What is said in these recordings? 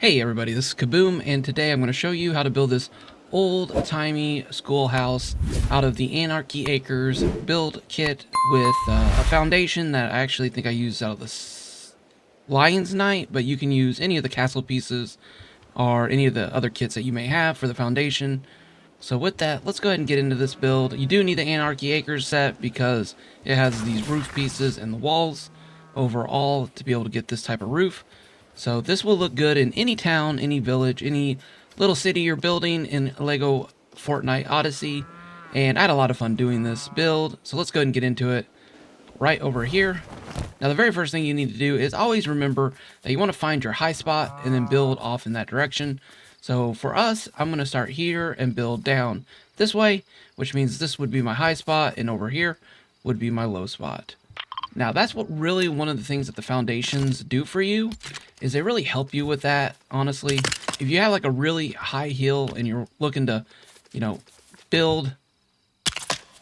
Hey everybody, this is Kaboom, and today I'm going to show you how to build this old-timey schoolhouse out of the Anarchy Acres build kit with a foundation that I actually think I used out of the Lion's Night, but you can use any of the castle pieces or any of the other kits that you may have for the foundation. So with that, let's go ahead and get into this build. You do need the Anarchy Acres set because it has these roof pieces and the walls overall to be able to get this type of roof. So this will look good in any town, any village, any little city you're building in LEGO Fortnite Odyssey. And I had a lot of fun doing this build, so let's go ahead and get into it right over here. Now the very first thing you need to do is always remember that you want to find your high spot and then build off in that direction. So for us, I'm going to start here and build down this way, which means this would be my high spot and over here would be my low spot. Now that's what really one of the things that the foundations do for you is they really help you with that, honestly. If you have like a really high hill and you're looking to, build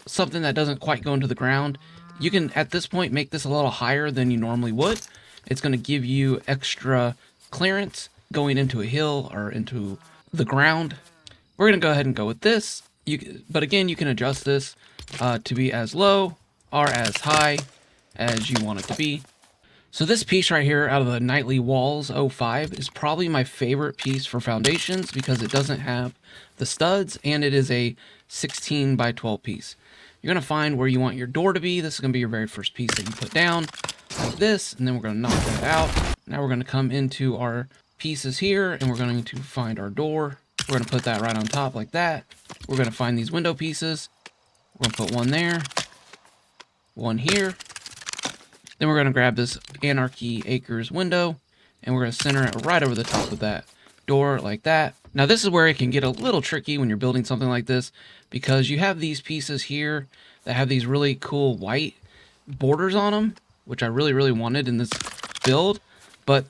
something that doesn't quite go into the ground, you can at this point make this a little higher than you normally would. It's going to give you extra clearance going into a hill or into the ground. We're going to go ahead and go with this. But again, you can adjust this to be as low or as high as you want it to be. So this piece right here out of the Nightly Walls 05 is probably my favorite piece for foundations because it doesn't have the studs and it is a 16 by 12 piece. You're going to find where you want your door to be. This is going to be your very first piece that you put down like this, and then we're going to knock that out. Now we're going to come into our pieces here and we're going to find our door. We're going to put that right on top like that. We're going to find these window pieces. We're going to put one there, one here. Then we're going to grab this Anarchy Acres window, and we're going to center it right over the top of that door like that. Now this is where it can get a little tricky when you're building something like this, because you have these pieces here that have these really cool white borders on them, which I really wanted in this build, but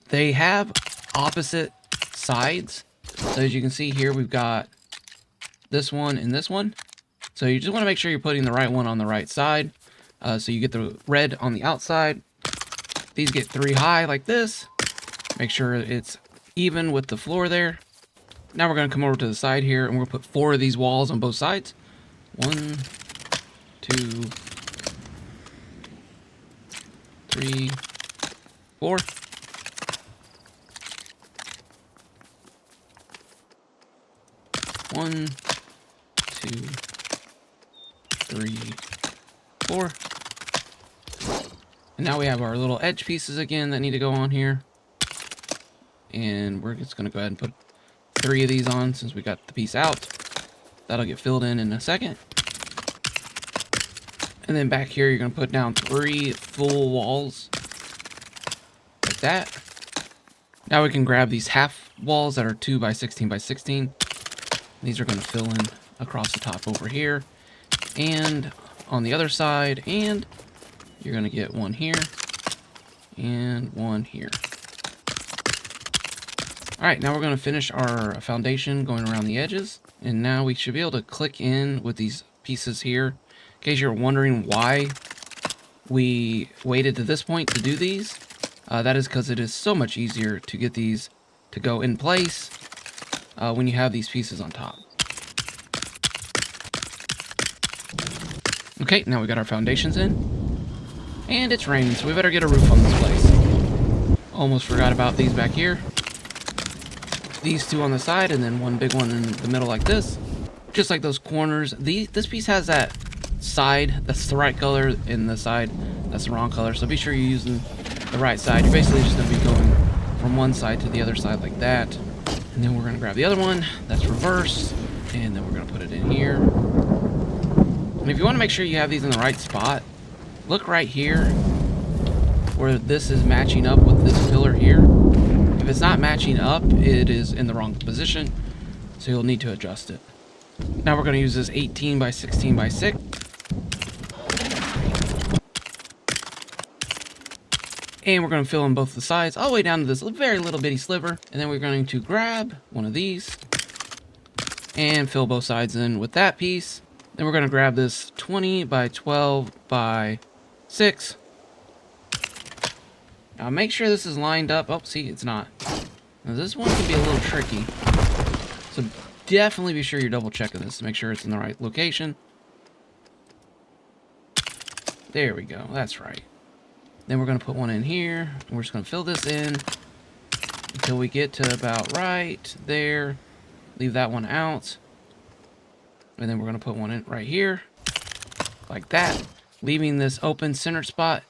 they have opposite sides. So as you can see here, we've got this one and this one. So you just want to make sure you're putting the right one on the right side. So you get the red on the outside. These get 3 high like this. Make sure it's even with the floor there. Now we're going to come over to the side here and we're going to put 4 of these walls on both sides. 1, 2, 3, 4. One, 2, 3, 4. And now we have our little edge pieces again that need to go on here. And we're just going to go ahead and put 3 of these on since we got the piece out. That'll get filled in a second. And then back here, you're going to put down 3 full walls. Like that. Now we can grab these half walls that are 2 by 16 by 16. These are going to fill in across the top over here. And on the other side, and you're going to get one here and one here. All right, now we're going to finish our foundation going around the edges, and now we should be able to click in with these pieces here. In case you're wondering why we waited to this point to do these, that is because it is so much easier to get these to go in place when you have these pieces on top. Okay, now we got our foundations in. And it's raining, so we better get a roof on this place. Almost forgot about these back here. These 2 on the side, and then one big one in the middle like this. Just like those corners. This piece has that side that's the right color, and the side that's the wrong color. So be sure you're using the right side. You're basically just going to be going from one side to the other side like that. And then we're going to grab the other one that's reversed, and then we're going to put it in here. And if you want to make sure you have these in the right spot, look right here where this is matching up with this pillar here. If it's not matching up, it is in the wrong position, so you'll need to adjust it. Now we're going to use this 18 by 16 by 6. And we're going to fill in both the sides all the way down to this very little bitty sliver. And then we're going to grab one of these and fill both sides in with that piece. Then we're going to grab this 20 by 12 by 6. Now make sure this is lined up. Oh, see, it's not. Now this one can be a little tricky, so definitely be sure you're double checking this to make sure it's in the right location. There we go, that's right. Then we're going to put one in here, and we're just going to fill this in until we get to about right there. Leave that one out. And then we're going to put one in right here, like that, leaving this open center spot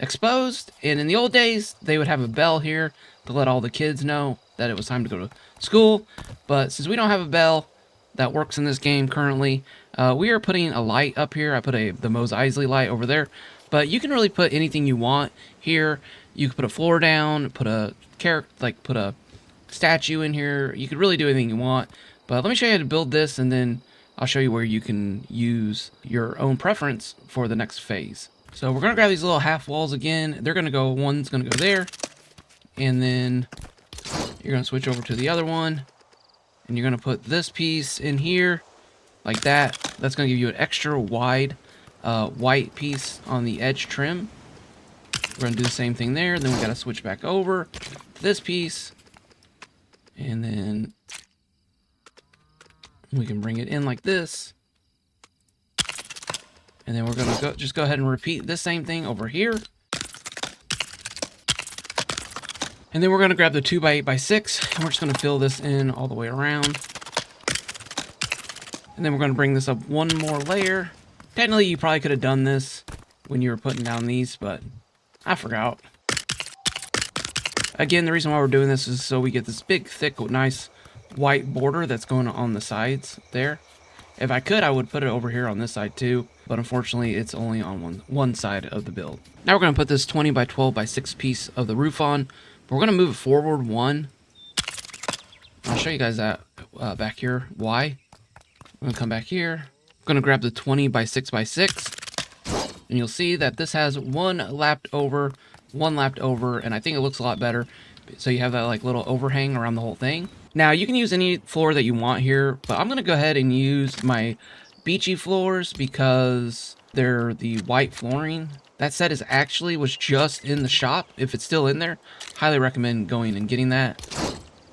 exposed. And in the old days, they would have a bell here to let all the kids know that it was time to go to school. But since we don't have a bell that works in this game currently, we are putting a light up here. I put the Mos Eisley light over there. But you can really put anything you want here. You could put a floor down, put a character, like put a statue in here. You could really do anything you want. But let me show you how to build this, and then I'll show you where you can use your own preference for the next phase. So we're gonna grab these little half walls again. They're gonna go, one's gonna go there, and then you're gonna switch over to the other one, and you're gonna put this piece in here, like that. That's gonna give you an extra wide white piece on the edge trim. We're gonna do the same thing there. Then we gotta switch back over to this piece, and then we can bring it in like this. And then we're gonna just go ahead and repeat this same thing over here. And then we're gonna grab the 2x8x6, and we're just gonna fill this in all the way around. And then we're gonna bring this up one more layer. Technically, you probably could have done this when you were putting down these, but I forgot. Again, the reason why we're doing this is so we get this big, thick, nice white border that's going on the sides there. If I could, I would put it over here on this side too, but unfortunately, it's only on one side of the build. Now we're going to put this 20x12x6 piece of the roof on. But we're going to move it forward one. I'll show you guys that back here. Why? I'm going to come back here. I'm going to grab the 20x6x6, and you'll see that this has one lapped over, and I think it looks a lot better. So you have that like little overhang around the whole thing. Now you can use any floor that you want here, but I'm going to go ahead and use my beachy floors because they're the white flooring. That set was just in the shop. If it's still in there, highly recommend going and getting that.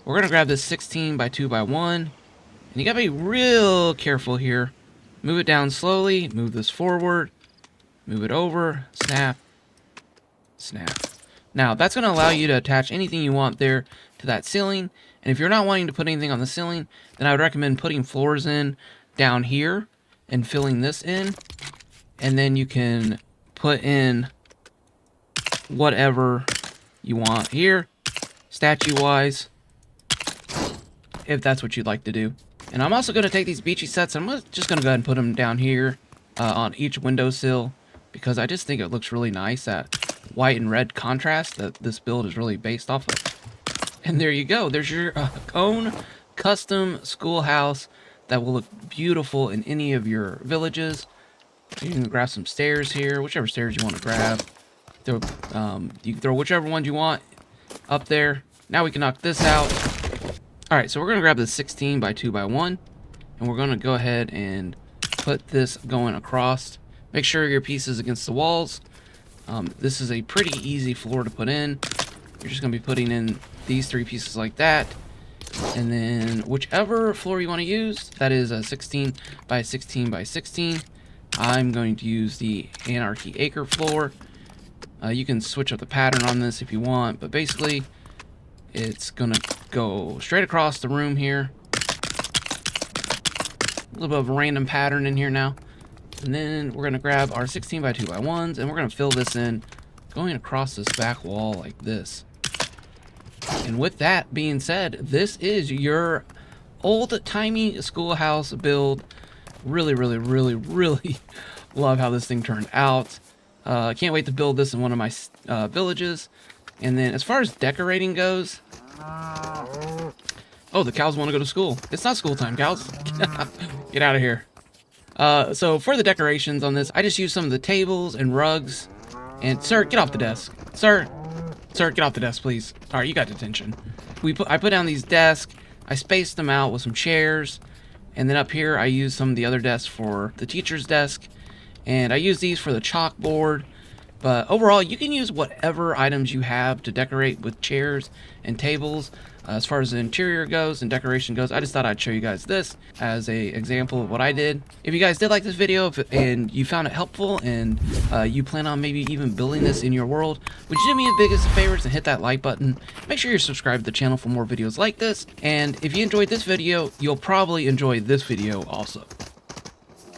We're going to grab this 16x2x1, and you got to be real careful here. Move it down slowly, move this forward, move it over, snap, snap. Now, that's going to allow you to attach anything you want there to that ceiling. And if you're not wanting to put anything on the ceiling, then I would recommend putting floors in down here and filling this in. And then you can put in whatever you want here, statue-wise, if that's what you'd like to do. And I'm also going to take these beachy sets, and I'm just going to go ahead and put them down here on each windowsill, because I just think it looks really nice, that white and red contrast that this build is really based off of. And there you go. There's your own custom schoolhouse that will look beautiful in any of your villages. You can grab some stairs here, whichever stairs you want to grab. You can throw whichever ones you want up there. Now we can knock this out. Alright, so we're going to grab the 16x2x1, and we're going to go ahead and put this going across. Make sure your piece is against the walls. This is a pretty easy floor to put in. You're just going to be putting in these three pieces like that. And then whichever floor you want to use, that is a 16x16x16. I'm going to use the Anarchy Acre floor. You can switch up the pattern on this if you want, but basically it's going to go straight across the room here. A little bit of a random pattern in here now. And then we're going to grab our 16x2x1s, and we're going to fill this in going across this back wall like this. And with that being said, this is your old-timey schoolhouse build. Really, really, really, really love how this thing turned out. Can't wait to build this in one of my villages. And then as far as decorating goes... Oh, the cows want to go to school. It's not school time, cows. Get out of here. So for the decorations on this, I just used some of the tables and rugs. And sir, get off the desk. Sir, get off the desk, please. All right, you got detention. I put down these desks. I spaced them out with some chairs. And then up here, I used some of the other desks for the teacher's desk. And I used these for the chalkboard. But overall, you can use whatever items you have to decorate with chairs and tables. As far as the interior goes and decoration goes, I just thought I'd show you guys this as a example of what I did. If you guys did like this video and you found it helpful and you plan on maybe even building this in your world, would you do me the biggest of favors and hit that like button? Make sure you're subscribed to the channel for more videos like this. And if you enjoyed this video, you'll probably enjoy this video also.